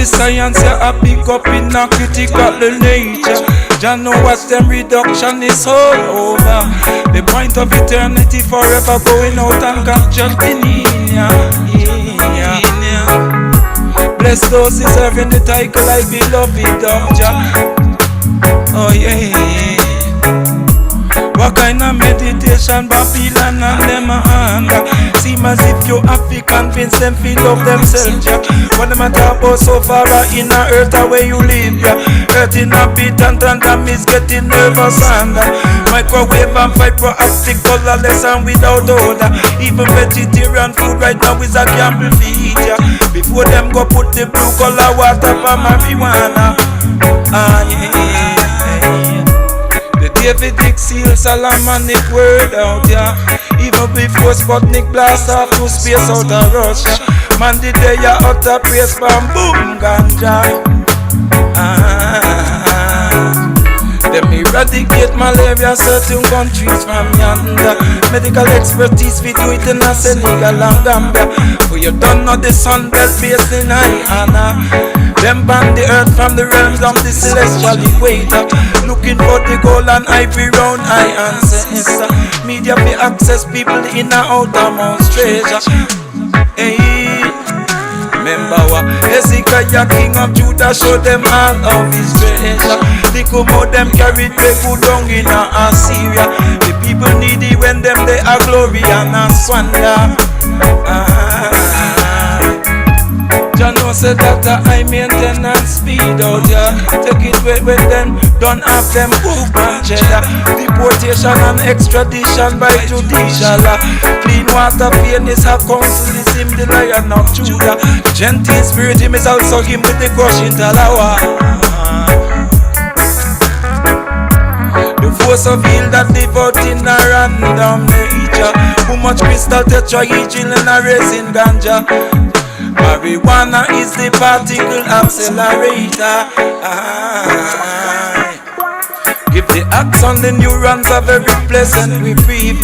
the science I pick up in a critical nature. Jah know what them reduction is all over. The point of eternity forever going out and God just beneath ya. Bless those deserving the title like beloved of Jah. Oh yeah. What kind of meditation Babylon and them a under? Seem as if you have to convince them feel love themselves, yeah. What them a talk about so far in a earth where you live, yeah. Earth in a beat and is getting nervous and microwave and vibroactive colorless and without odor. Even vegetarian food right now is a gamble feed, yeah. Before them go put the blue color water for marijuana. Yeah. The Davidic seal Solomonic word out, yeah. Even before Sputnik blast off to space out of Russia, man the day ya out of praise from boom ganja. Them eradicate malaria certain countries from yonder. Medical expertise we do it in a Senegal and Gambia. For you don't know the sun belt based in Guyana. Them ban the earth from the realms of the celestial equator. Looking for the gold and ivory round eye ancestor. Media may access people in a outermost treasure. Hey, remember what Hezekiah king of Judah showed them all of his treasure. Think about them carried they go down in Assyria. The people needy when them they are glory and a squander. Jah know say that I maintain and speed out, yeah. Take it when them don't have them book and cheddar. Deportation and extradition by judicial. Clean water fairness have counsel is him the Lion of Judah. Gentle spirit him is also him with the crushing talawa. The force of heal that live out in a random nature. Too much crystal tetrahedral and a resin ganja. Marijuana is the particle accelerator. Give the axe on the neurons a very pleasant reprieve.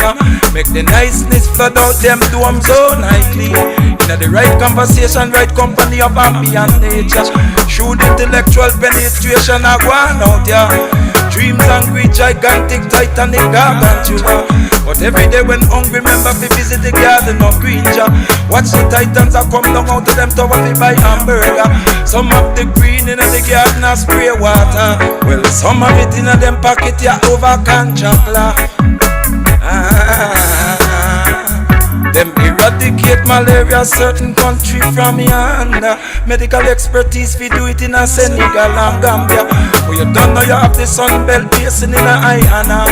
Make the niceness flood out them domes so nightly. In the right conversation, right company of ambient nature. Shoot intellectual penetration a go on out, yeah. Dreams hungry, gigantic, titanic, gargantua. But every day when hungry, remember to visit the garden of creature. Watch the titans that come down out of them tower to buy hamburger. Some of the green in the garden and spray water. Well, some of it in them pocket, yeah, over can chocolate. Them eradicate malaria certain country from yonder. Medical expertise we do it in a Senegal and Gambia. For you don't know you have the sun belt basing in a Guyana.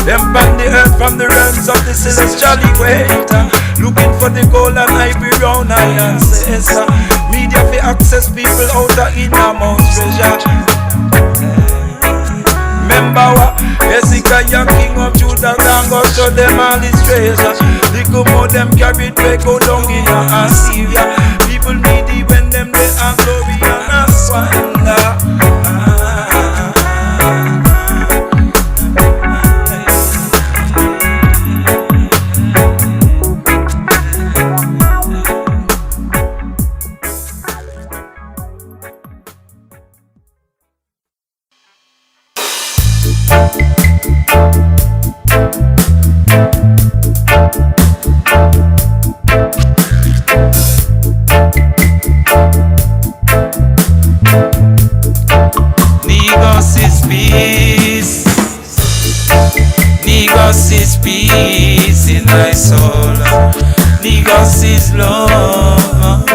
Them ban the earth from the realms of the celestial equator. Looking for the gold and ivory round eye ancestor. Media fi access people out of innermost treasure. Remember what Hezekiah king of Judah and go show them all his treasure. Look how them carried they go down in Assyria. People needy when them they are glory and a squander. Negos is peace in my soul. Negos is love.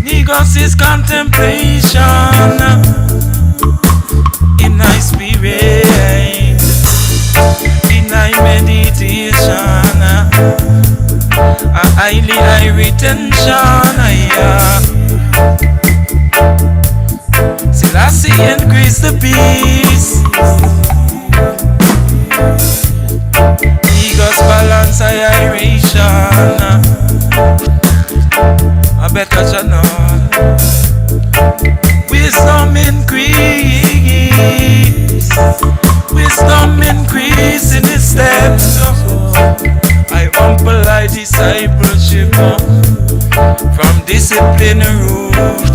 Negos is contemplation in my spirit, in my meditation, a highly high retention. Selassie increase the peace. Negos balance aeration. I better channel. Wisdom increase. Wisdom increase in its steps. I humble I discipleship from discipline root.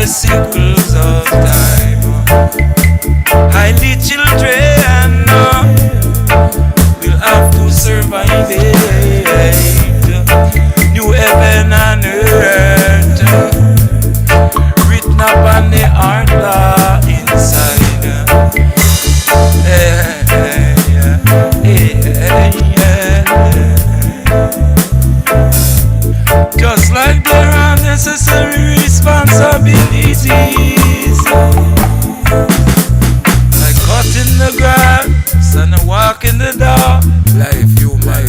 the sickles of time. Highly children will have to survive it. New heaven and earth written upon the heart law inside. Just like there are necessary responsibilities, like cutting the grass and walking the dog. Life, human.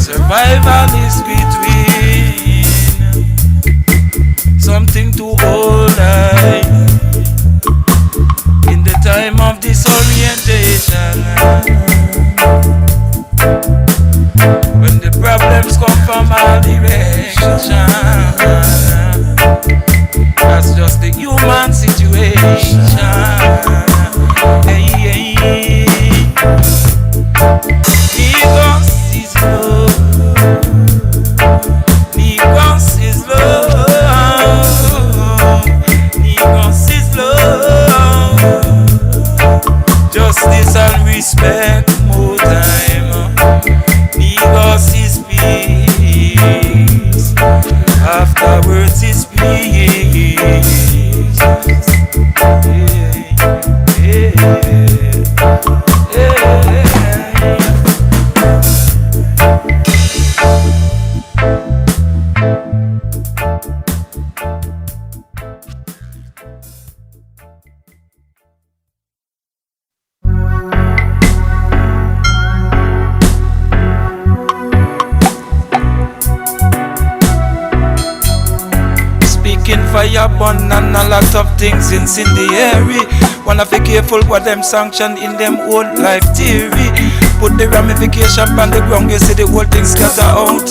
Survival is between something to hold in the time of disorientation. When the problems come from all directions, that's just the human situation. Negos is love. Negos is love. Negos is love. Justice and respect, more time. Negos is peace. Afterwards is peace. Fire burn and a lot of things incendiary. Wanna be careful what them sanction in them own life theory. Put the ramification on the ground, you see the whole thing scatter out.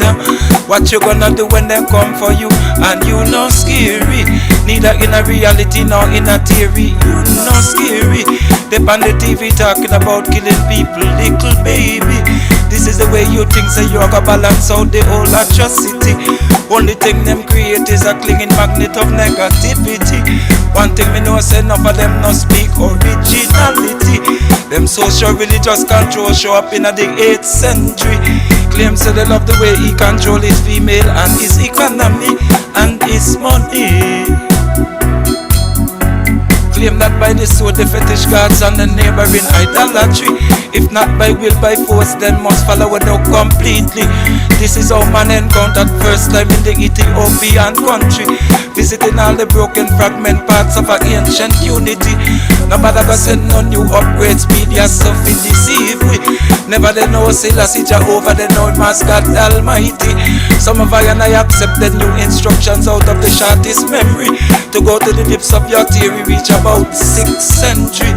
What you gonna do when them come for you and you no scary? Neither in a reality nor in a theory, you no scary. They on the TV talking about killing people, little baby. This is the way you think, so you gonna balance out the whole atrocity. Only thing them create is a clinging magnet of negativity. One thing me know, say enough of them no speak originality. Them social religious control show up in the 8th century. Claims say they love the way he control his female and his economy and his money. Claim that by the sword the fetish gods and the neighboring idolatry. If not by will, by force, then must follow it out completely. This is how man encountered first time in the Ethiopian country, visiting all the broken fragment parts of our ancient unity. Nobody go send no new upgrade speed, yes, so fit deceive we. Never they know Selassie Jehovah, they know Mass God Almighty. Some of I and I accepted new instructions out of the shortest memory. To go to the depths of your theory, reach about 6th century.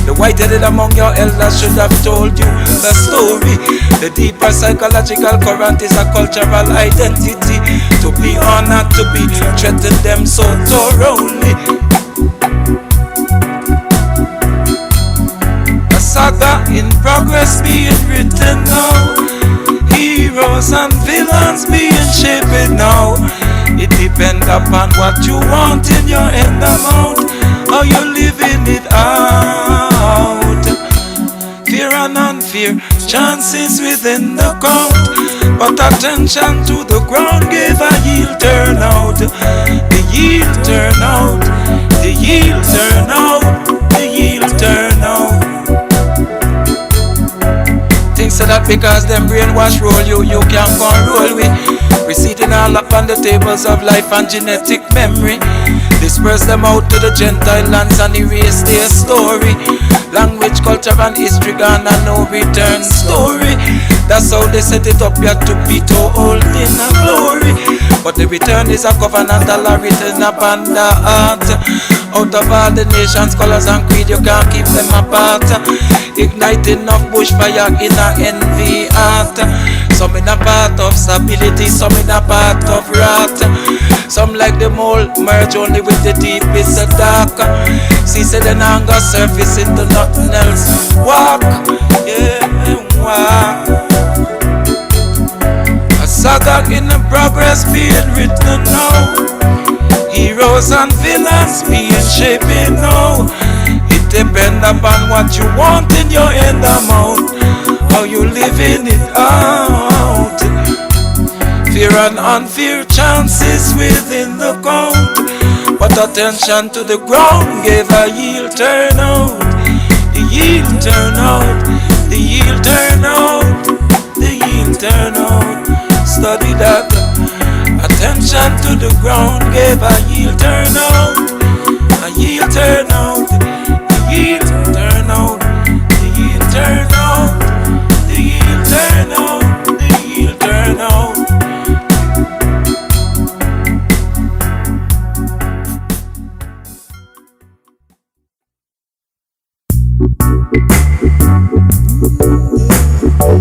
The white-headed among your elders should have told you the story. The deeper psychological current is a cultural identity. To be or not to be, threaten them so thoroughly. A saga in progress being written now. Heroes and villains being shaped now. It depends upon what you want in your end amount. How you living it out. Fear and unfear, chances within the count. But attention to the ground gave a yield turnout. The yield turnout. The yield turnout. The yield turnout. Think so that because them brainwash roll you can't control we. Receding all up on the tables of life and genetic memory. Disperse them out to the Gentile lands and erase their story. Language, culture and history gone and no return story. That's how they set it up, yet to be told in a glory. But the return is a covenant, a law written upon the heart. Out of all the nations, colors and creed, you can't keep them apart. Igniting of bushfire in a envy heart. Some in a part of stability, some in a part of wrath. Some like the mole, merge only with the deepest dark. See, say the anger surface into nothing else. Walk, yeah, walk. A saga in the progress being written now. Heroes heroes and villains being shaping now. It depends upon what you want in your end amount, how you living it out. Fear and unfair chances within the count, but attention to the ground gave a yield turnout. The yield turnout, the yield turnout, the yield turnout. Study that. Attention to the ground gave a yield turnout. A yield turnout, the yield turnout, the yield turnout, the yield turnout, the yield turnout.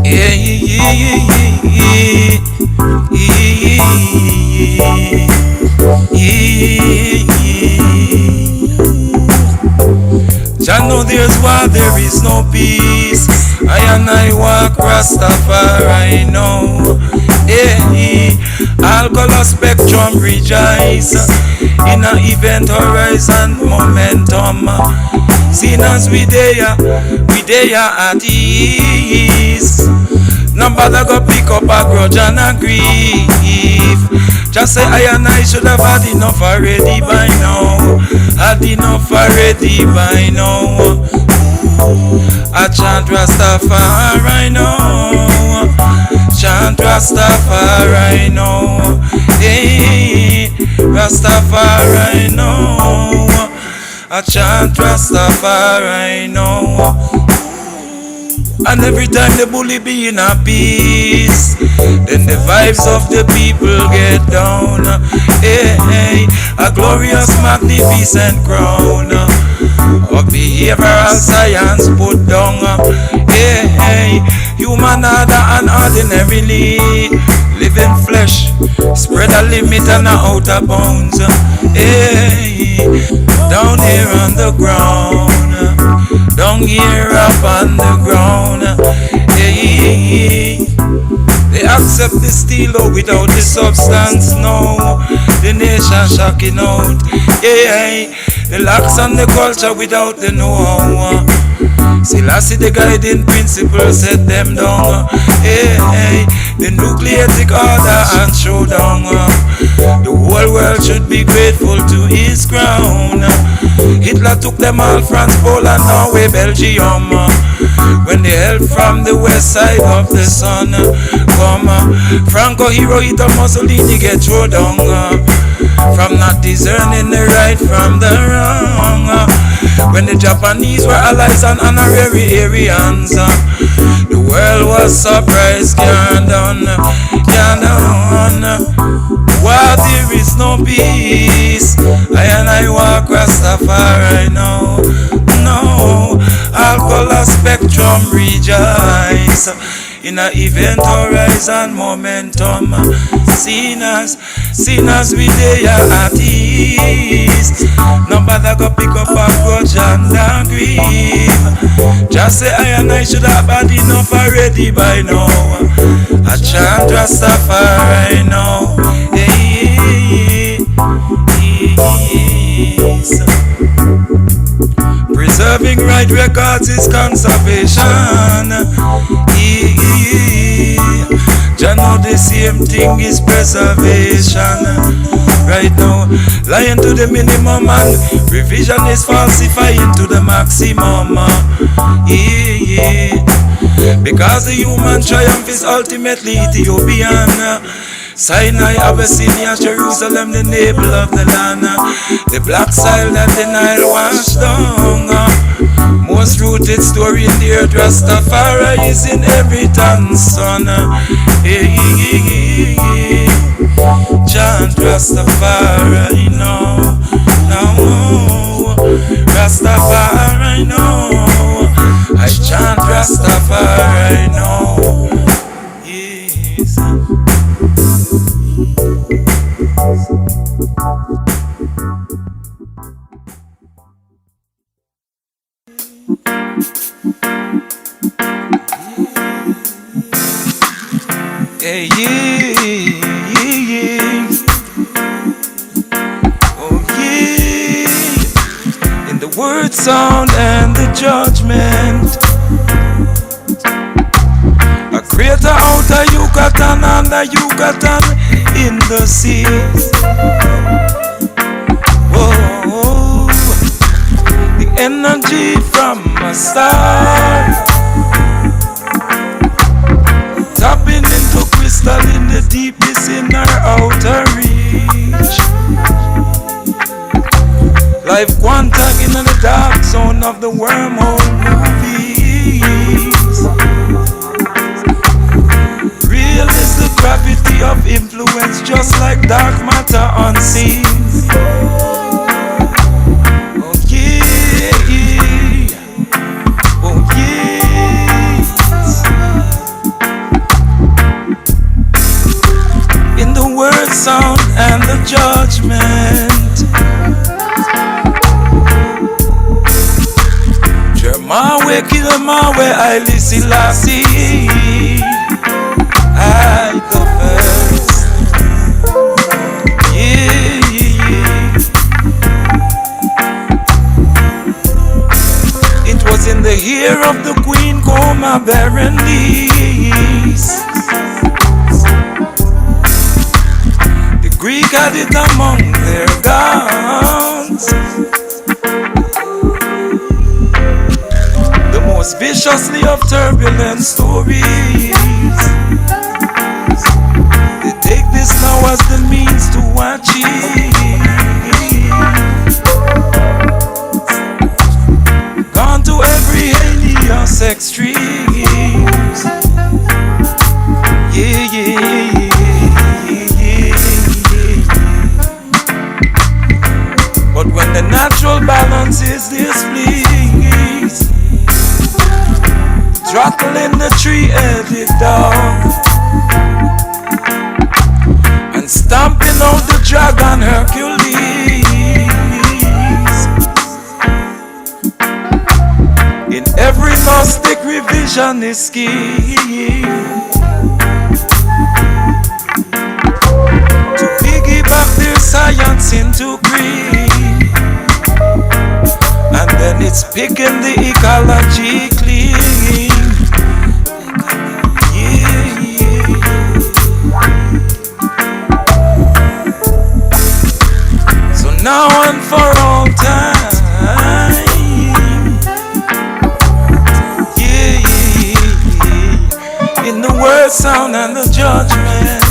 Yeah, yeah, yeah, yeah, yeah, Jah know there's war, there is no peace. I and I walk Rastafari now. Yeah, all color spectrum rejoice in a event horizon momentum. Seen as we there at ease. Nobody go pick up a grudge and a grief. Just say I and I should have had enough already by now. Had enough already by now. I chant Rastafari now. Chant Rastafari now. Hey, Rastafari now. I chant Rastafari now. And every time the bully be in a peace, then the vibes of the people get down. Hey, hey, a glorious magnificent crown of behavioral science put down. Hey, hey, human order and ordinarily living flesh, spread a limit and a outer bounds. Hey, down here on the ground, down here up on the ground. Hey, they accept the steel without the substance. No, the nation shocking out. Yeah, the locks on the culture without the know-how. Selassie the guiding principle set them down. Hey, the nucleatic order and showdown. The whole world should be grateful to his crown. Hitler took them all, France, Poland, Norway, Belgium. When they help from the west side of the sun come, Franco, Hirohito, Mussolini get thrown down. From not discerning the right from the wrong. When the Japanese were allies and honorary Aryans, the world was surprised, can't done, can't done. While there is no peace, I and I walk Rastafari now. No, all color spectrum rejoice in a event horizon momentum. Sinners we there at ease. Nobody go pick up a grudge and grieve. Just say I and I should have had enough already by now. I chant Rastafari now. Hey, yes. Preserving right records is conservation. Jah know the same thing is preservation. Right now, lying to the minimum and revision is falsifying to the maximum. Because the human triumph is ultimately Ethiopian. Sinai, Abyssinia, Jerusalem, the navel of the land. The black soil that the Nile washed down. Most rooted story in the earth, Rastafari is in every tongue, son. Chant Rastafari now, now. Rastafari now. I chant Rastafari now. Yes. Hey, yeah, yeah, yeah. Oh, yeah. word sound and the judgment. A creator out of Yucatan and a Yucatan in the sea. Whoa, the energy from a star, tapping into crystal in the deepest in our outer reach. Life quanta in the dark zone of the wormhole movies. Real is the gravity of influence, just like dark matter unseen. Oh yeah, oh yes. In the word sound and the judgment. Mawe kill mawe I listen lassie. I go first. Yeah, yeah, yeah. It was in the year of the Queen Coma Berenice. The Greek had it among their gods. Most viciously of turbulent stories. They take this now as the means to achieve. Gone to every heinous extremes. Yeah, yeah, yeah, yeah, yeah. But when the natural balance is displeased, throttling the three-headed dog and stamping out the dragon Hercules. In every Gnostic revisionist scheme to piggyback their science into creed, and then it's picking the ecology clean. Now and for all time. Yeah, yeah, yeah. In the word sound and the judgment.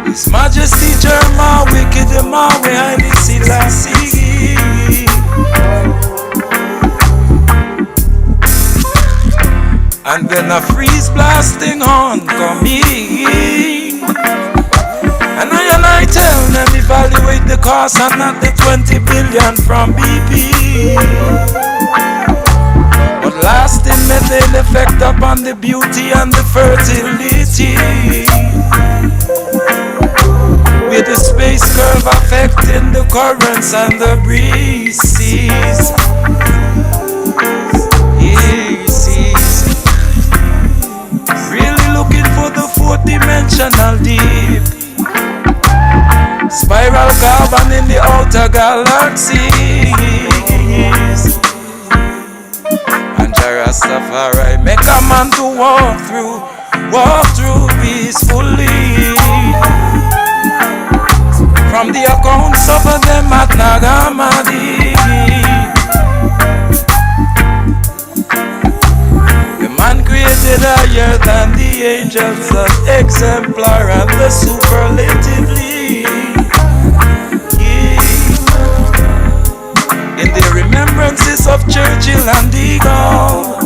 His Majesty Jerma, wicked in my way, I see lassie. And then a freeze blasting on coming. And I tell them evaluate the cost and not the 20 billion from BP. But lasting methane effect upon the beauty and the fertility, with the space curve affecting the currents and the breezes. Yes, really looking for the fourth dimensional deep. Spiral carbon in the outer galaxies. And Rastafari make a man to walk through peacefully. From the accounts of them at Nagamadi, the man created higher than the angels, the exemplar and the superlatively. In the remembrances of Churchill and De Gaulle,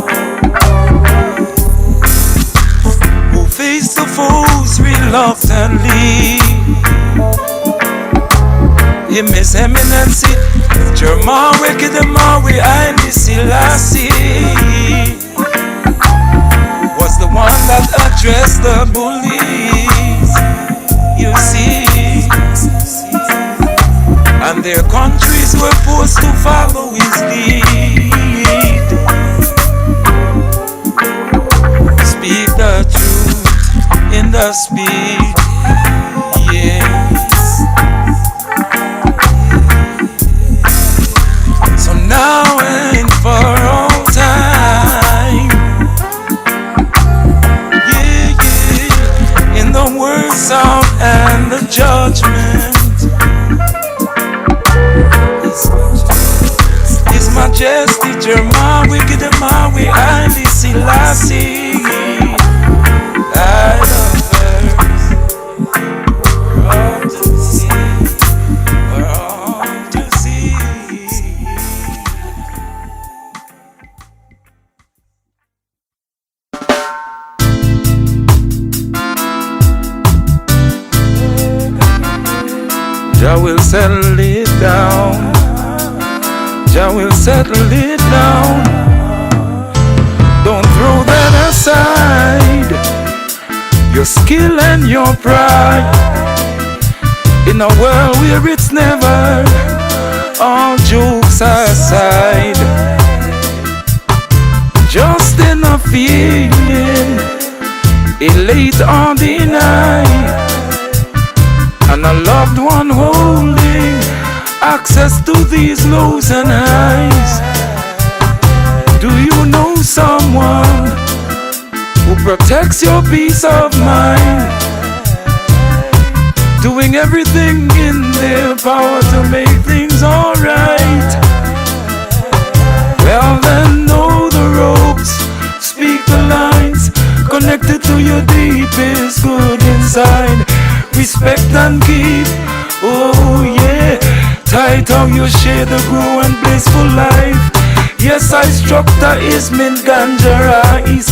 who faced the foes reluctantly, in His Eminency Jerma wicked Mawi Haile Selassie was the one that addressed the bullies, you see. And their countries were forced to follow his lead. Speak the truth in the speech, yes. sound and the judgment. His Majesty Jerma, wicked man, we highly Selassie. Light of earth, we're all to see, we're all to see. Jah will settle it down. Jah will settle it down. Don't throw that aside. Your skill and your pride. In a world where it's never, all jokes aside, just enough feeling, elate or deny, and a loved one holding access to these lows and highs. Do you know someone who protects your peace of mind, doing everything in their power to make things alright? Well then, know the ropes, speak the lines, connected to your deepest good inside. Respect and keep, oh yeah, tight how you share the grow and blissful life. Yes, I struck the Ismin Ganja Raiz.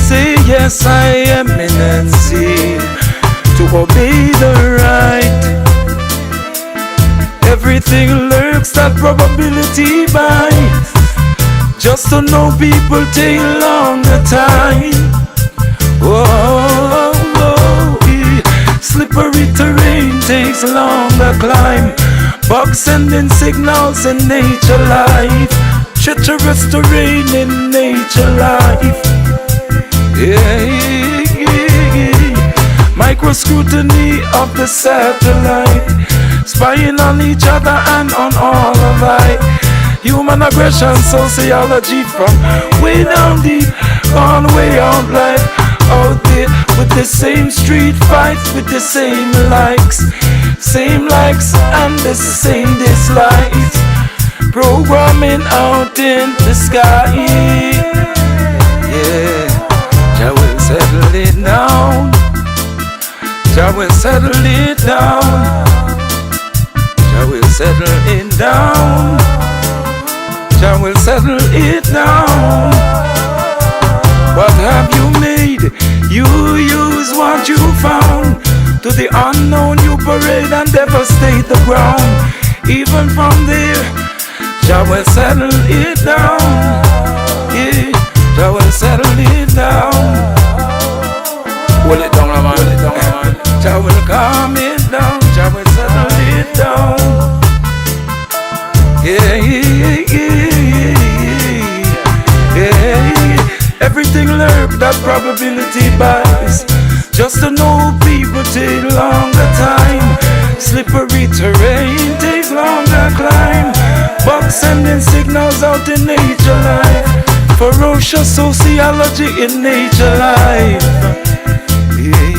Say yes, I am eminency to obey the right. Everything lurks that probability by. Just to know people take longer time. Whoa, whoa, yeah. Slippery terrain takes longer climb. Bugs sending signals in nature life. Treacherous terrain in nature life. Yeah, yeah, yeah. Micro scrutiny of the satellite, spying on each other and on all of I. Human aggression, sociology from way down deep, gone way out life. Out there with the same street fights, with the same likes and the same dislikes. Programming out in the sky. Yeah, Jah will settle it down. Jah will settle it down. Jah will settle it down. Jah will settle it down. What have you made? You use what you found. To the unknown you parade and devastate the ground. Even from there, Jah will settle it down. Yeah, Jah will settle it down. Hold it down, man. Hold it down, man. Jah will calm it down. Jah will settle it down. Yeah, yeah, yeah, yeah, yeah. Everything lurk that probability buys. Just to know people take longer time. Slippery terrain takes longer climb. Bugs sending signals out in nature life. Ferocious sociology in nature life. Yeah.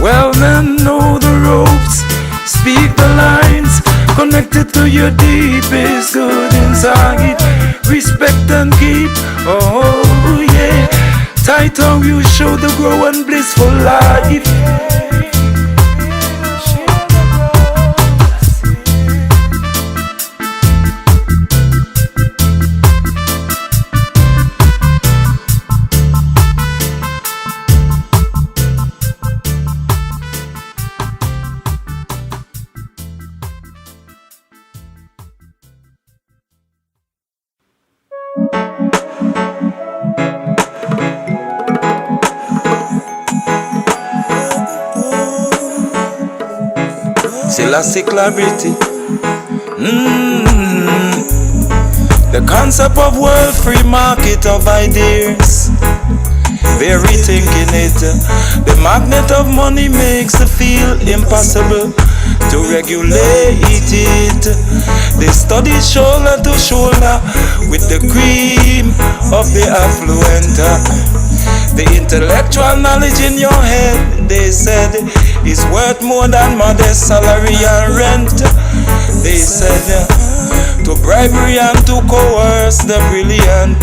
Well then, know the ropes, speak the lines, connected to your deepest good inside. Respect and keep, oh yeah, tight how you show the grow and blissful life. Selassie clarity. The concept of world free market of ideas. Very thinking it. The magnet of money makes the feel impossible. to regulate it. They study shoulder to shoulder with the cream of the affluent. The intellectual knowledge in your head, they said, is worth more than modest salary and rent. They said, to bribery and to coerce the brilliant,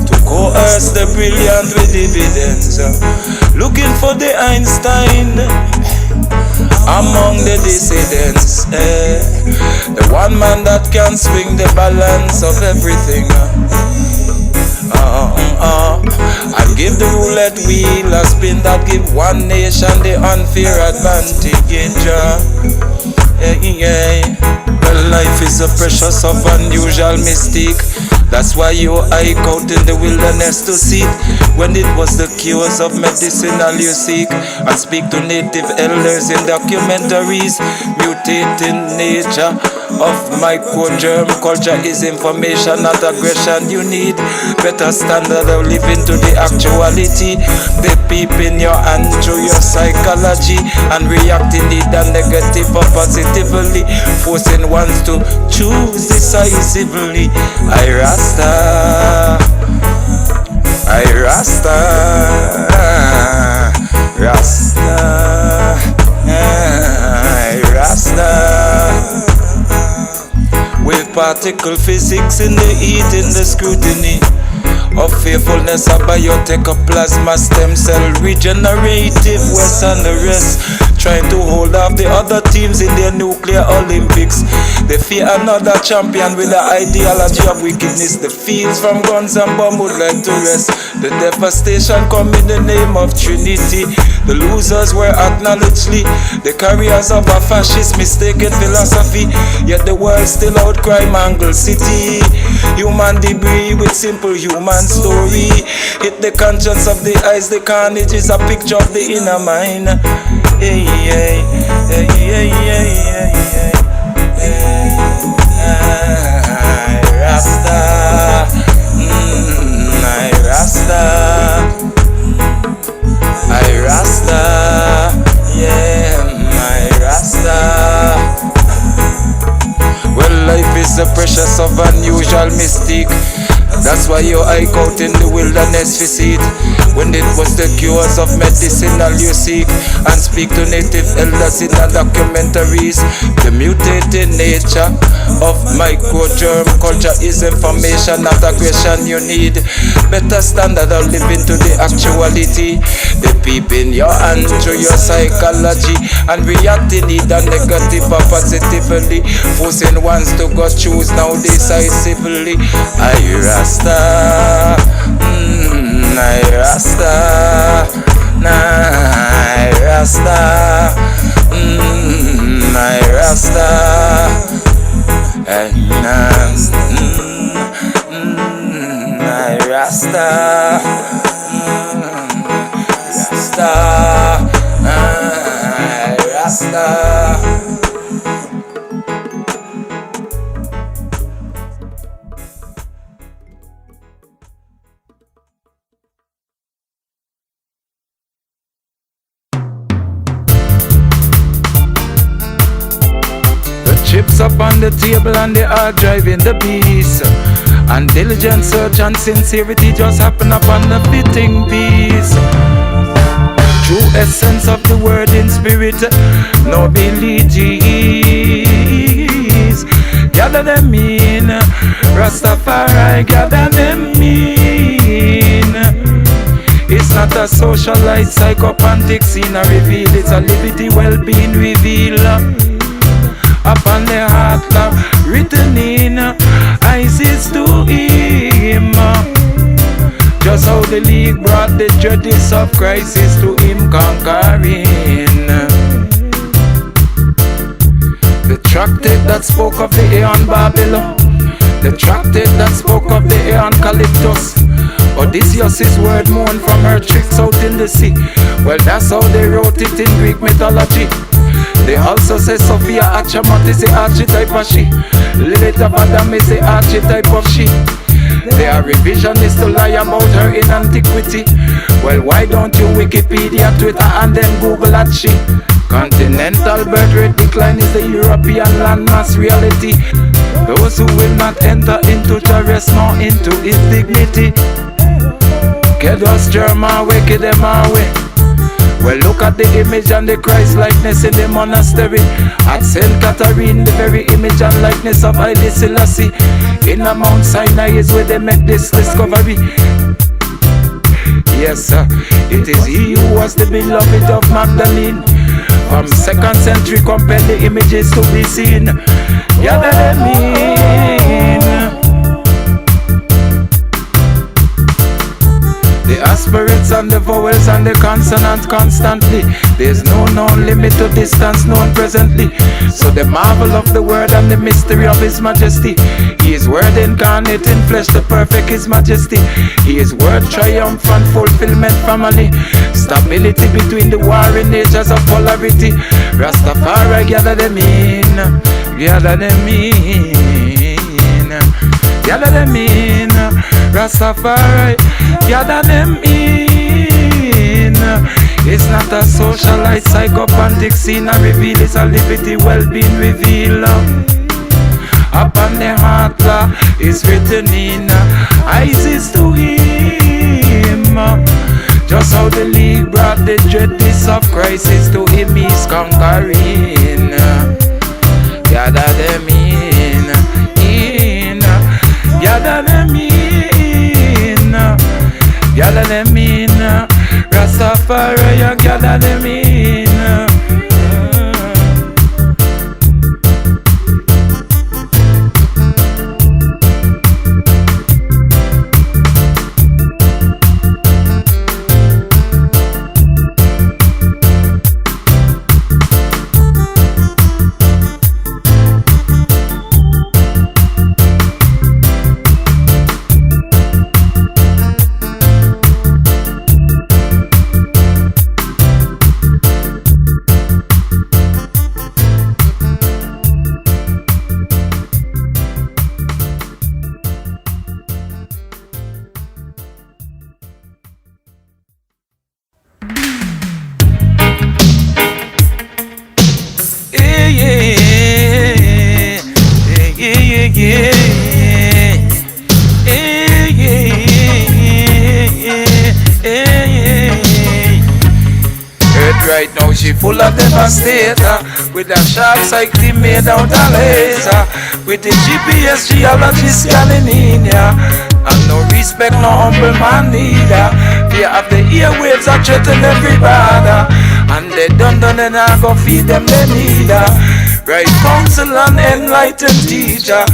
to coerce the brilliant with dividends. Looking for the Einstein among the dissidents, the one man that can swing the balance of everything. And give the roulette wheel a spin that give one nation the unfair advantage. Well, life is a precious of unusual mystique. That's why you hike out in the wilderness to seek, when it was the cures of medicinal you seek, and speak to native elders in documentaries. Mutating nature of microgerm culture is information, not aggression. You need better standard of living to the actuality. They peep in your hand through your psychology and react in the negative or positively, forcing ones to choose decisively. I Rasta, Rasta, I Rasta. With particle physics in the heat, in the scrutiny of faithfulness, a biotech, a plasma stem cell, regenerative West and the rest, trying to hold off the other teams in their nuclear Olympics. They fear another champion with the ideology of wickedness. The fields from guns and bombs would like to rest. The devastation come in the name of Trinity. The losers were acknowledgedly the carriers of a fascist mistaken philosophy. Yet the world still outcry Mangle City. Human debris with simple human story. Hit the conscience of the eyes. The carnage is a picture of the inner mind. Hey, hey, hey, hey, hey, hey, hey. I Rasta, I Rasta, I Rasta, yeah, I Rasta. Well, life is a precious of unusual mystique. That's why you hike out in the wilderness to see it, when it was the cures of medicinal you seek, and speak to native elders in the documentaries. The mutated nature of microgerm culture is information, not aggression. You need better standard of living to the actuality. They peep in your hand through your psychology and react in either negative or positively, forcing ones to go choose now decisively. I Rasta, I Rasta, I Rasta, I Rasta, I Rasta, Rasta, I Rasta. Chips up on the table and they are driving the beast. And diligent search and sincerity just happen upon the fitting piece. True essence of the word in spirit, nobility is. Gather them in, Rastafari gather them in. It's not a socialite, psychopathic scene a reveal. It's a liberty well-being reveal. Upon the heart love written in ISIS to him. Just how the league brought the judges of crisis to him conquering. The tractate that spoke of the Aeon Babylon, the tractate that spoke of the Aeon Calyptus. Odysseus' word mourned from her tricks out in the sea. Well, that's how they wrote it in Greek mythology. They also say Sophia Achamat is the archetype of she. Lilith of Adam is the archetype of she. They are revisionists to lie about her in antiquity. Well, why don't you Wikipedia, Twitter and then Google at she? Continental birth rate decline is the European landmass reality. Those who will not enter into the rest nor into his dignity. Get us German way, get them away. Well, look at the image and the Christ likeness in the monastery at St. Catherine, the very image and likeness of Haile Selassie. In a Mount Sinai is where they make this discovery. Yes, sir, it is he who was the beloved of Magdalene. From 2nd century compel the images to be seen. Gather them in. The aspirates and the vowels and the consonants constantly. There's no known limit to distance known presently. So the marvel of the word and the mystery of his majesty. He is word incarnate in flesh, the perfect his majesty. He is word triumphant fulfillment family. Stability between the warring natures of polarity. Rastafari gather them in. Gather them in. Gather them in. Rastafari gather them in. It's not a socialite psychopathic scene. I reveal it's a liberty well-being reveal. Upon the heart is written in Isis to him. Just how the league brought the dreadness of crisis to him, he's conquering. Gather them in. Gather them in. Gather them in. Rastafari, gather them in. Right now she full of devastator, with a sharp cycle made out of laser, with the GPS geology scanning in ya, and no respect, no humble man neither. Fear of the airwaves are threaten everybody, and they done and I go feed them they neither. Right counsel and enlightened teacher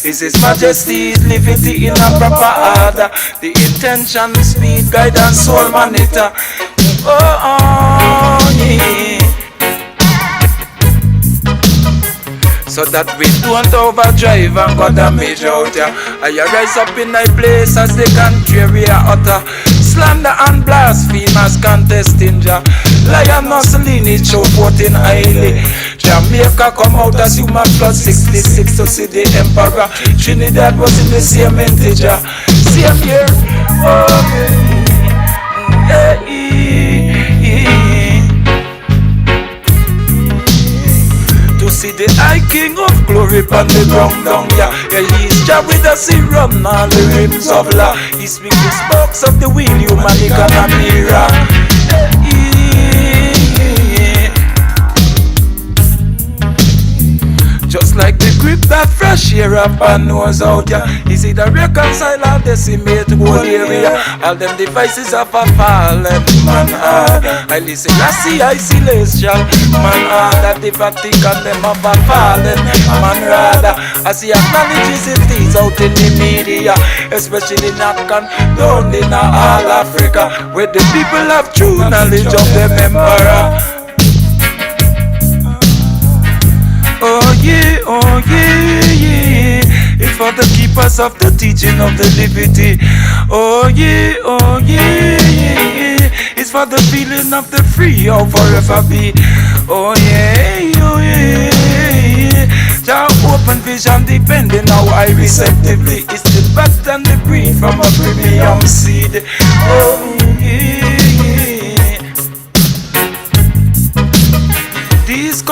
is His Majesty's liberty in a proper order. The intention, speed, guidance, soul monitor. Oh, yeah. So that we don't overdrive and go damage out ya. I rise up in thy place as the contrary utter. Slander and blasphemers contesting ya. Lioness lineage show forth in highly. Jamaica come out as human plus 66 to see the emperor. Trinidad was in the same integer. Same year. Oh, hey. To see the high king of glory upon the ground down, yeah. He's Jah with us, he run all the rims of law. He speak the spokes of the wheel, human economy, just like the grip that fresh air up and nose out, yeah. Is it a reconcile or decimate whole area? All them devices of a fallen man hard. I listen, I see celestial man hard. That the Vatican them of a fallen man rather. As he acknowledges it is out in the media, especially not condoned in all Africa, where the people have true knowledge of the emperor. Oh yeah, yeah. It's for the keepers of the teaching of the liberty. Oh yeah, yeah. It's for the feeling of the free, I'll forever be. Oh yeah, yeah. Jah open vision depending how I receptively. It's the best and the breed from a premium seed. Oh yeah.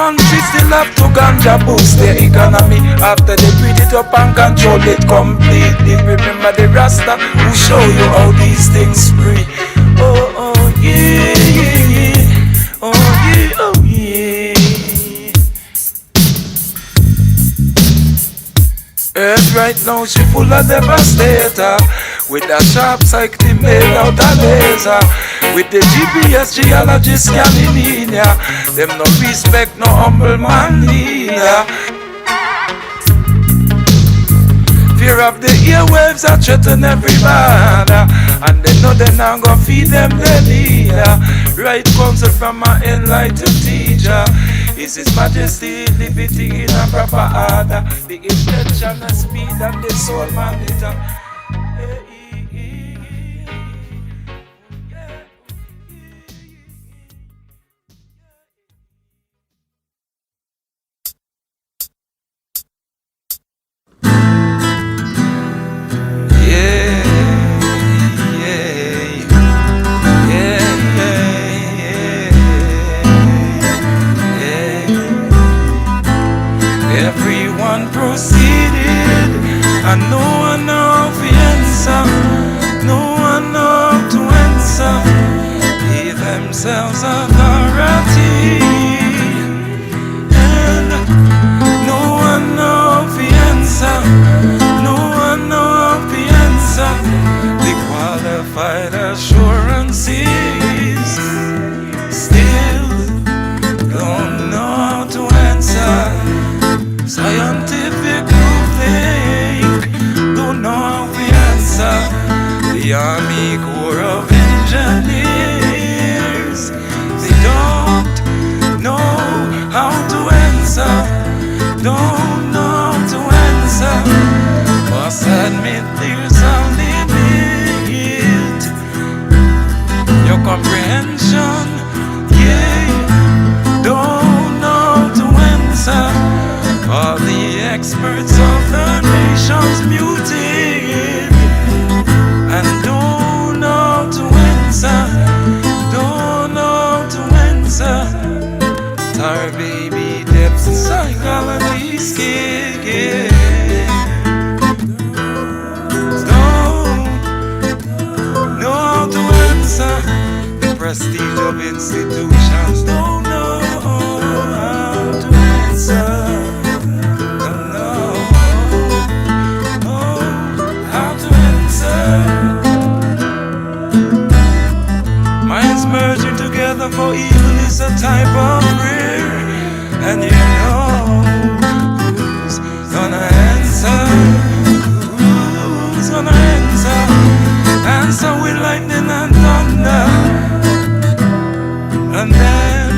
countries still have to ganja boost their economy after they breed it up and control it completely. Remember the Rasta who show you how these things spree. Oh, oh, yeah, yeah, yeah. Oh, yeah, oh, yeah. Earth right now she full of devastator, with a sharp cycle made out of laser, with the GPS geologist scanning in ya. Them no respect no humble man leader. Fear of the airwaves are threaten everybody, and they know they not gonna feed them the leader. Right counsel from my enlightened teacher is His Majesty liberty in a proper order. The intention, the speed, and the soul monitor. Everyone proceeded, and no one know the answer. No one know to answer. Give themselves authority, and no one know the answer. No one know the answer. The qualified assurances still don't know how to answer. Scientific think don't know how to answer. The Army Corps of Engineers, they don't know how to answer. Don't know how to answer. Must admit there's some limit. Your comprehension, yeah, don't know how to answer. All the experts of the nation's muted and don't know how to answer. Don't know how to answer. Tar baby depths and psychology skill. Don't know how to answer. The prestige of institutions don't know how to answer. Minds merging together for evil is a type of prayer, and you know who's gonna answer? Who's gonna answer? Answer with lightning and thunder, and then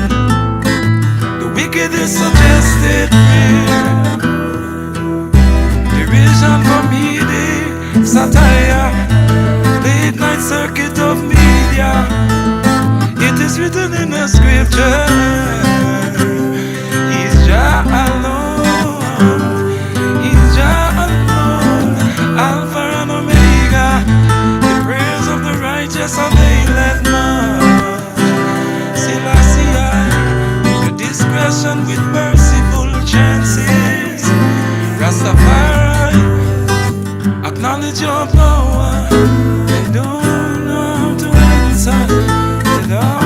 the wicked is suggested fear, derision, comedic satire, late night circuit of media. It is written in the scripture, He's Jah alone, He's Jah alone, Alpha and Omega. The prayers of the righteous availeth much. Selassie, the discretion with merciful chances. Rastafari, acknowledge your power. They don't know how to answer. They don't.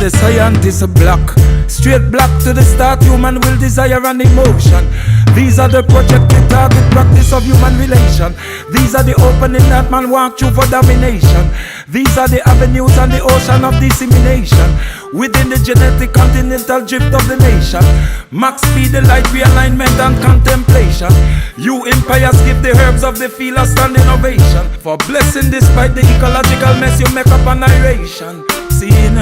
The scientists block, straight black to the start. Human will, desire and emotion. These are the projected target practice of human relation. These are the opening that man walk through for domination. These are the avenues and the ocean of dissemination within the genetic continental drift of the nation. Max speed, the light realignment and contemplation. You empires give the herbs of the field a stand innovation for blessing despite the ecological mess you make up an narration. Seeing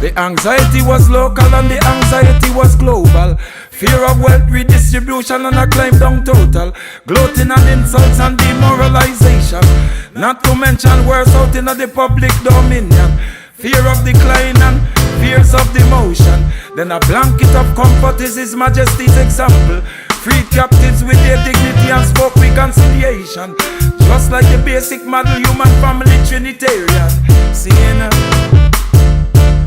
The anxiety was local and the anxiety was global. Fear of wealth redistribution and a climb down total. Gloating and insults and demoralization. Not to mention worse out in the public dominion. Fear of decline and fears of demotion. Then a blanket of comfort is His Majesty's example. Freed captives with their dignity and spoke reconciliation. Just like the basic model human family Trinitarian. Seeing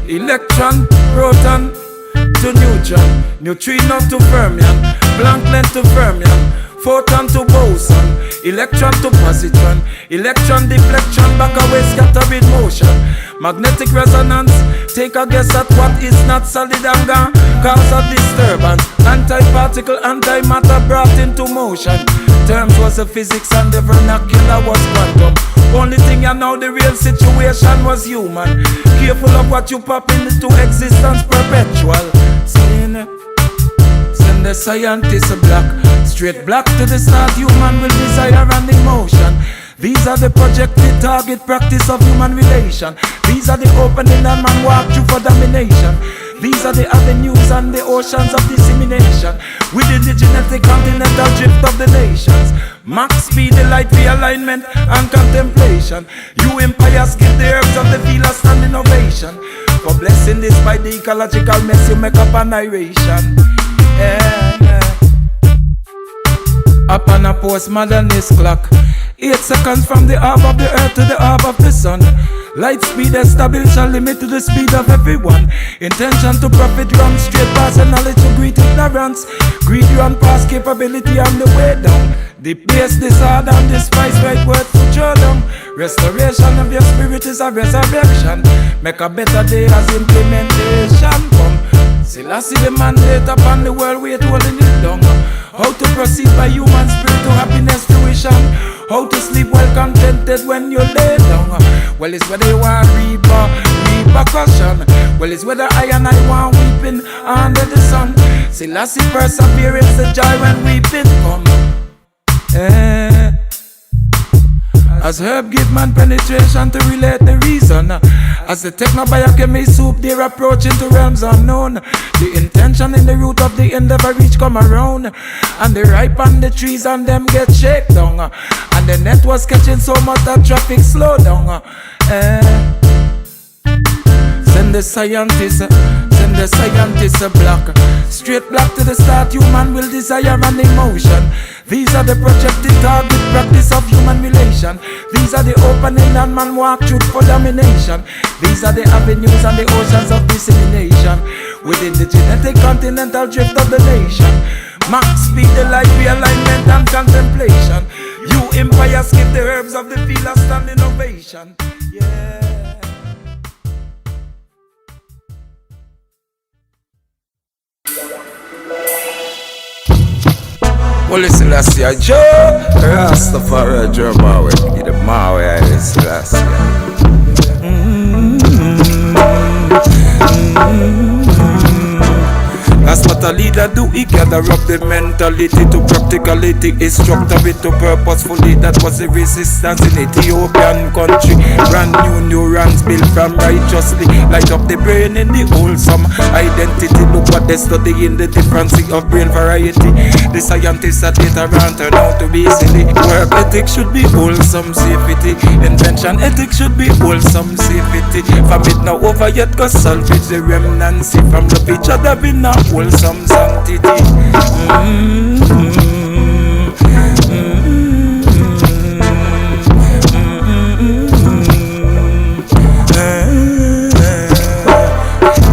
electron, proton to neutron, neutrino to fermion, blank length to fermion, photon to boson, electron to positron, electron deflection, back away scattering motion, magnetic resonance, take a guess at what is not solid and gone, cause a disturbance, anti-particle, antimatter brought into motion, terms was the physics and the vernacular was quantum, only thing you know the real situation was human, careful of what you pop into existence perpetual, send the scientists a black, straight black to the start, human will desire and emotion. These are the projected target practice of human relation. These are the opening and man walk through for domination. These are the avenues and the oceans of dissemination within the genetic continental drift of the nations. Max speed, the light realignment and contemplation. You empires give the herbs of the field a standing ovation. For blessing this by the ecological mess you make up a narration. Upon a postmodernist clock, 8 seconds from the orb of the earth to the orb of the sun. Light speed established a limit to the speed of everyone. Intention to profit run straight past the knowledge to greet ignorance. Greed run past capability on the way down. The pace disorder and despise right words to draw down. Restoration of your spirit is a resurrection. Make a better day as implementation come. Selassie the mandate upon the world weight holding it down. How to proceed by human spirit to happiness fruition. How to sleep well contented when you lay down. Well, it's whether you want repercussion. Well, it's whether I and I want weeping under the sun. Selassie perseverance the joy when weeping come. As herb give man penetration to relate the reason. As the techno-biochemy soup their approach into realms unknown. The intention in the root of the endeavor reach come around. And they ripe on the trees and them get shake down. And the net was catching so much that traffic slow down. Send the scientists a block. Straight black to the start, human will desire and emotion. These are the projected target practice of human relation. These are the opening and man walk through for domination. These are the avenues and the oceans of dissemination within the genetic continental drift of the nation. Max speed, the light realignment and contemplation. You empires give the herbs of the field a standing ovation. Yeah. Holy Selassie, I Joe Rastafari, Joe Mawe, the Mawe, I Selassie. That's what a leader do, he gather up the mentality to practicality, instructor it to purposefully. That was the resistance in Ethiopian country. Brand new neurons built from righteously. Light up the brain in the wholesome identity. Look what they study in the difference of brain variety. The scientists that later on turn out to be silly. Work ethics should be wholesome safety. Invention ethics should be wholesome safety. From it now over yet cause salvage the remnants from love each other be now wholesome sanctity.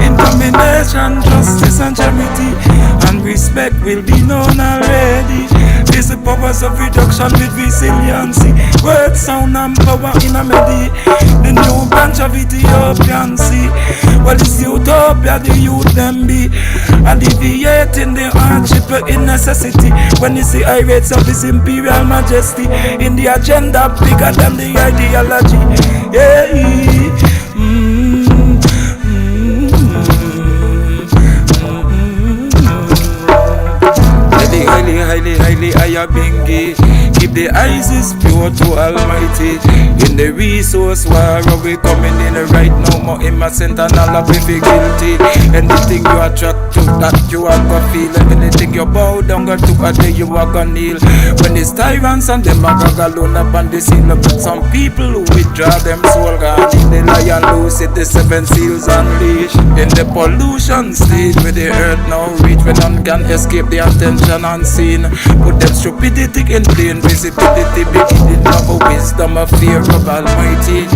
In combination, justice and charity and respect will be known already. These the powers of reduction with resiliency. Word, sound and power in a melody. The new branch of Ethiopian sea. Well, it's utopia the youth them be. Alleviating the hardship in necessity. When you see high rates of His Imperial Majesty in the agenda bigger than the ideology. Yeah. Highly, higher bingy. keep the eyes is pure to Almighty. In the resource war, we coming in right now, more innocent and all of we feel guilty. Anything you attract to, that you are gonna feel. Anything you bow down to, a day you are gonna kneel. When it's tyrants and them are gonna alone up on the scene. Some people who withdraw them soul gone. In the lion loose it, the 7 seals unleashed. In the pollution state where the earth now reach, when none can escape the attention unseen. Put them stupidity in plain visibility, beginning of a wisdom of fear of Almighty.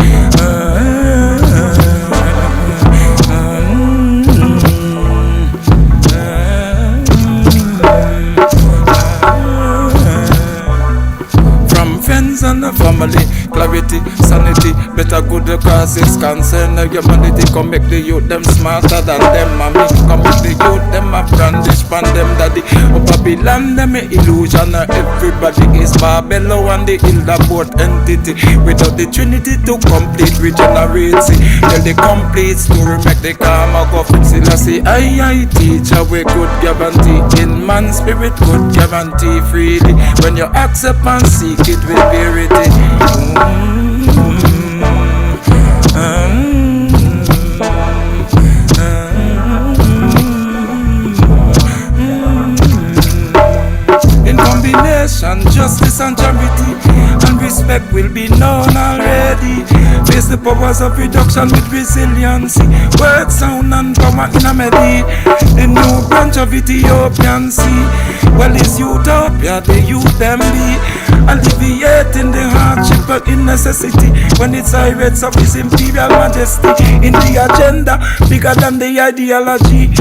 From friends and the family, clarity, sanity, better good causes, concern humanity. Come make the youth them smarter than them mommy. Come make the youth them a brandish pan them daddy. Oh Babylon them a illusion. Everybody is Babylon and the Hildabort entity. Without the Trinity to complete regenerate. Tell the complete story make the karma go fix it. I say I teach a way good guarantee. In man's spirit good guarantee freely. When you accept and seek it with verity. In combination, justice and charity and respect will be known already. Face the powers of reduction with resiliency. Word, sound and power in a melody. The new branch of Ethiopian sea. Well, is utopia, the youth them be. Alleviating the hardship but in necessity. When it's irate of his imperial majesty. In the agenda, bigger than the ideology.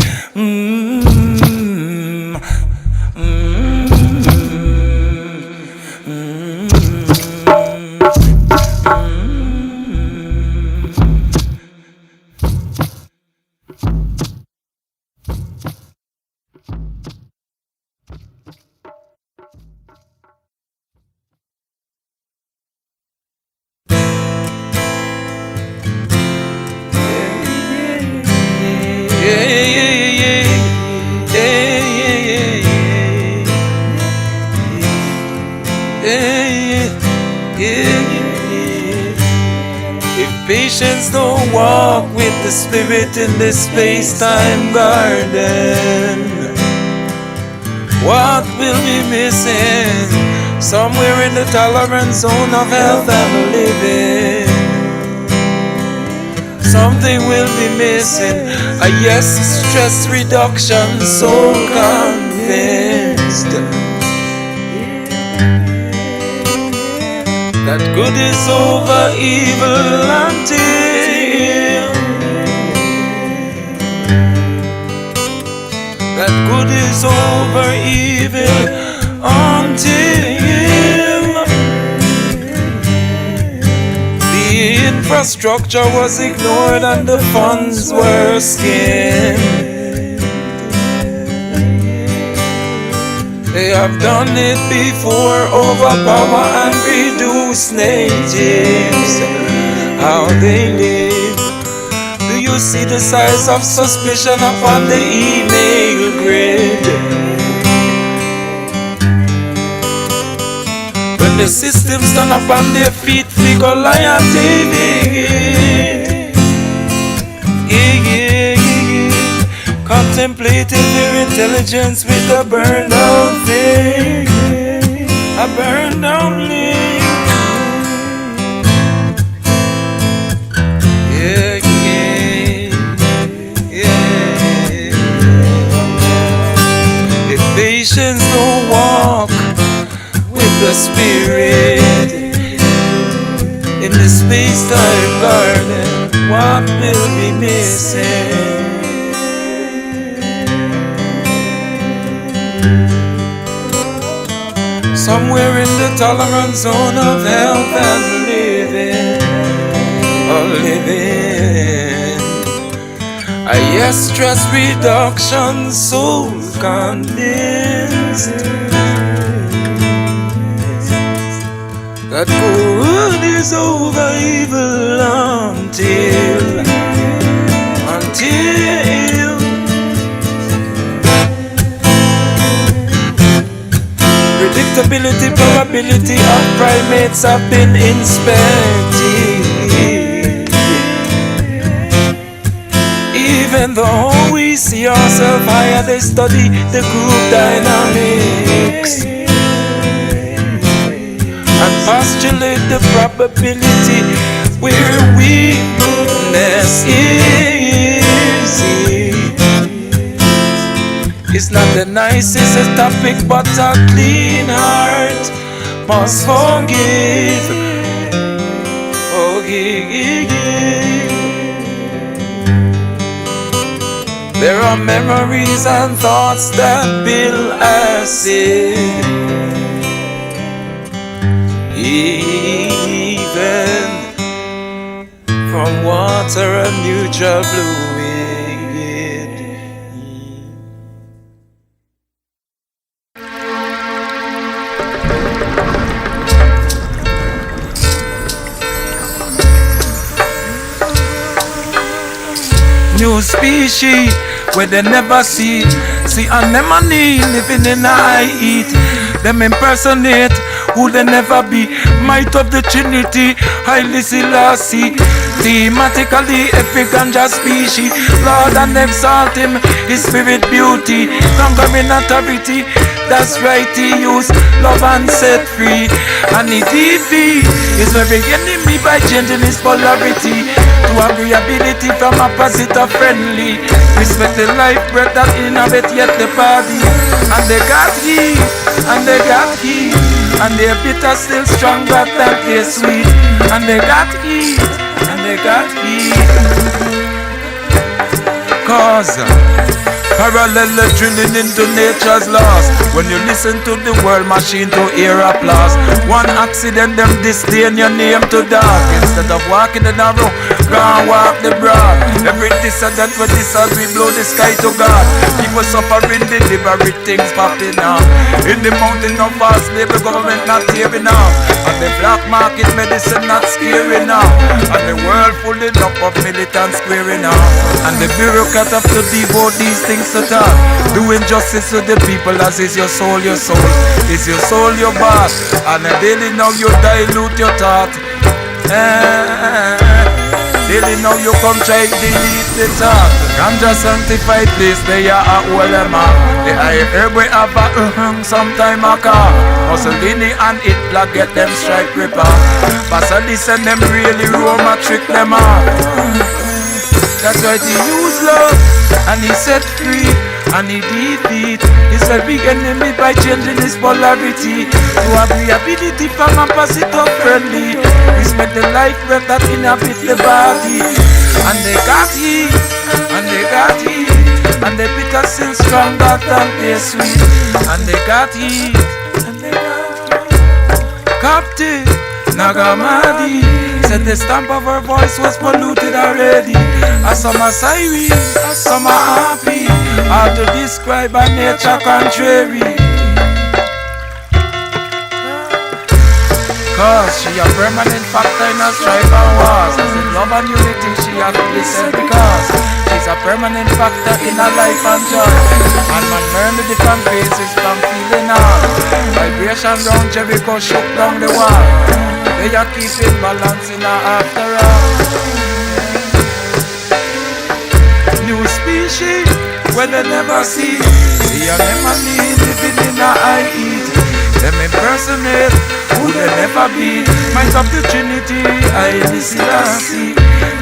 If patience don't walk with the spirit in this space-time garden, what will be missing? Somewhere in the tolerance zone of health and living, something will be missing. Yes, stress reduction, so convinced that good is over evil until that good is over evil until the infrastructure was ignored and the funds were skimmed. They have done it before, overpower and reduce natives. How they live. Do you see the size of suspicion upon the email grid? When the system stand up on their feet, figure lion David. Contemplating their intelligence with a burned out thing, a burned out link. Yeah. If patience don't walk with the spirit in the space-time garden, what will be missing? Somewhere in the tolerance zone of health and living, yes, stress reduction, soul condensed. That good is over evil until predictability probability of primates have been inspected. Even though we see ourselves higher, they study the group dynamics and postulate the probability where weakness is. It's not the nicest topic, but a clean heart must forgive. There are memories and thoughts that build acid, even from water and neutral fluid. New species where they never see anemone living in a heat. Them impersonate who they never be. Might of the Trinity, highly Selassie. Thematically epic ganja species. Lord and exalt him, his spirit beauty. Conquering authority, that's right he use. Love and set free. And he defeat his very enemy by changing his polarity to agreeability from opposite of friendly. Respect the life breath that inhabit yet the body. And they got heat, and they got heat, and their bitter still stronger than their sweet. And they got heat, and they got heat. Cause parallel drilling into nature's laws. When you listen to the world machine to hear applause. One accident them disdain your name to dark. Instead of walking the narrow, go and walk the broad. Every this and that for this as we blow the sky to God. People suffering, deliberate things popping up. In the mountain of us, labor government not tearing up. And the black market medicine not scaring up. And the world fully up of militants squaring up. And the bureaucrat have to devote these things to talk. Doing justice to the people as is your soul, your soul. Is your soul your boss? And daily now you dilute your thought. Daily now you come try delete the thought. Ganja sanctified place, they are at Walema. The high herb we have a sometime a car. Mussolini and Hitler get them strike ripper. Basilisk and them really Roma trick them off. That's why he used love and he set free and he defeat his big enemy by changing his polarity to agreeability from opposite of friendly. Respect the life breath that inhabit the body. And they got heat, and they got heat, and the bitter still stronger than their sweet. And they got heat, and they got heat. Captain Nagamadi said the stamp of her voice was polluted already. As some are siren, some are happy. Hard to describe by nature contrary. Cause she a permanent factor in her strife and wars. As in love and unity she has to listen because she's a permanent factor in her life and joy. And man learn the different phases from feeling hard. Vibration round Jericho shook down the wall. They are keeping balance in her after all. New species where they never see. The anemone living in a high heat. Them impersonate who they never be. Might of the Trinity, highly Selassie.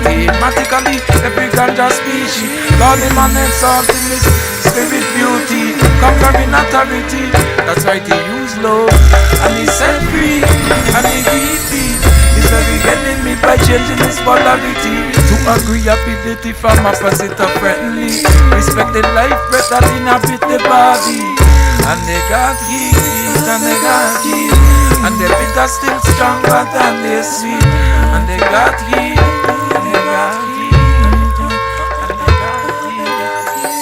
Thematically, every ganja species. Lord him and exalting his spirit beauty. Conquering authority, that's why he use love. And he set free, and he defeat his very enemy by changing his polarity to agreeability from opposite of friendly. Respect the life breath that inhabit the body. And they got heat, and they got heat, and the bitter still stronger than they sweet. And they got heat, and they got heat, and they got heat.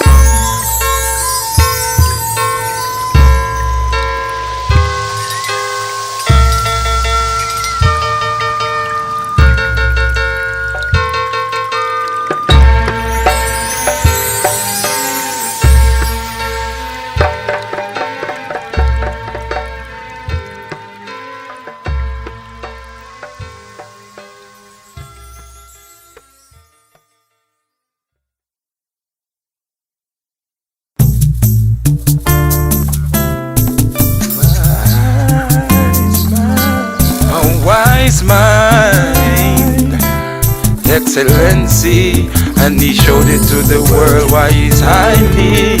excellency, and he showed it to the world why he's highly.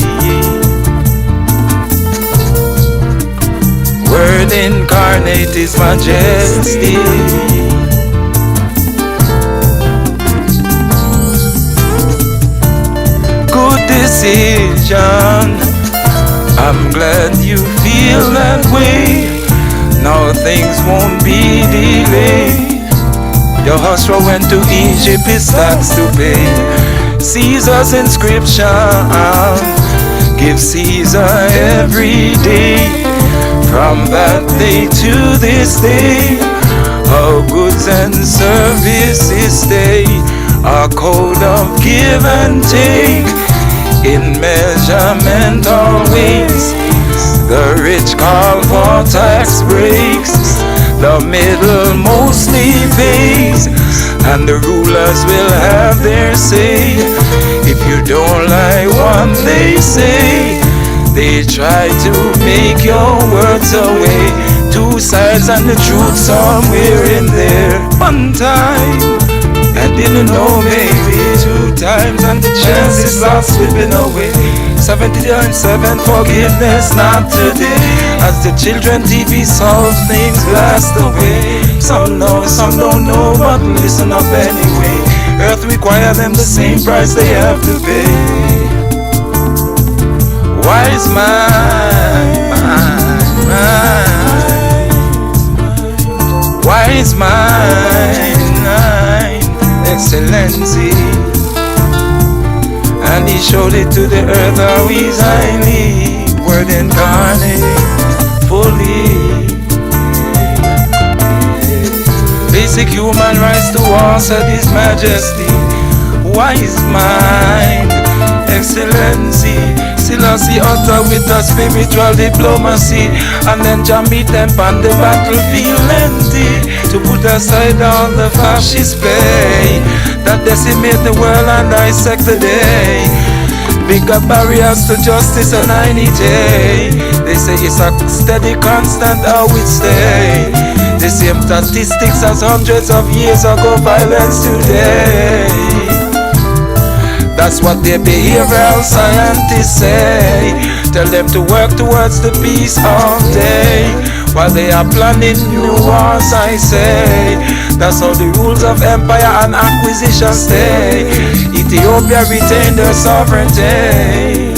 Word incarnate is majesty. Good decision. I'm glad you feel that way. Now things won't be delayed. Your husband went to Egypt, his tax to pay. Caesar's inscription, give Caesar every day. From that day to this day, our goods and services stay. A code of give and take, in measurement always. The rich call for tax breaks, the middle mostly pays, and the rulers will have their say. If you don't like what they say, they try to make your words away. Two sides and the truth somewhere in there. One time, I didn't know, baby. Two times and the chances are slipping away. 70.7 forgiveness, not today. As the children TV solve things blast away. Some know, some don't know, but listen up anyway. Earth require them the same price they have to pay. Wise mind, wise mind, excellency. And he showed it to the earth how he's highly. Word incarnate, fully. Basic human rights to all, said his majesty. Wise mind, excellency. Selassie utter with a spiritual diplomacy, and then Jah meet them on the battlefield empty, to put aside all the fascist pay that decimate the world and dissect the day. Bigger barriers to justice and dignity. They say it's a steady constant how it stay. The same statistics as hundreds of years ago, violence today. That's what the behavioral scientists say. Tell them to work towards the peace all day, while they are planning new wars, I say. That's how the rules of empire and acquisition stay. Ethiopia retained their sovereignty.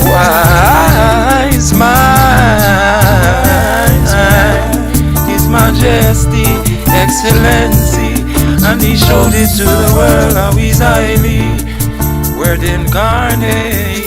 Wise mind, His Majesty, Excellency, and he showed it to the world how he's highly. Word incarnate.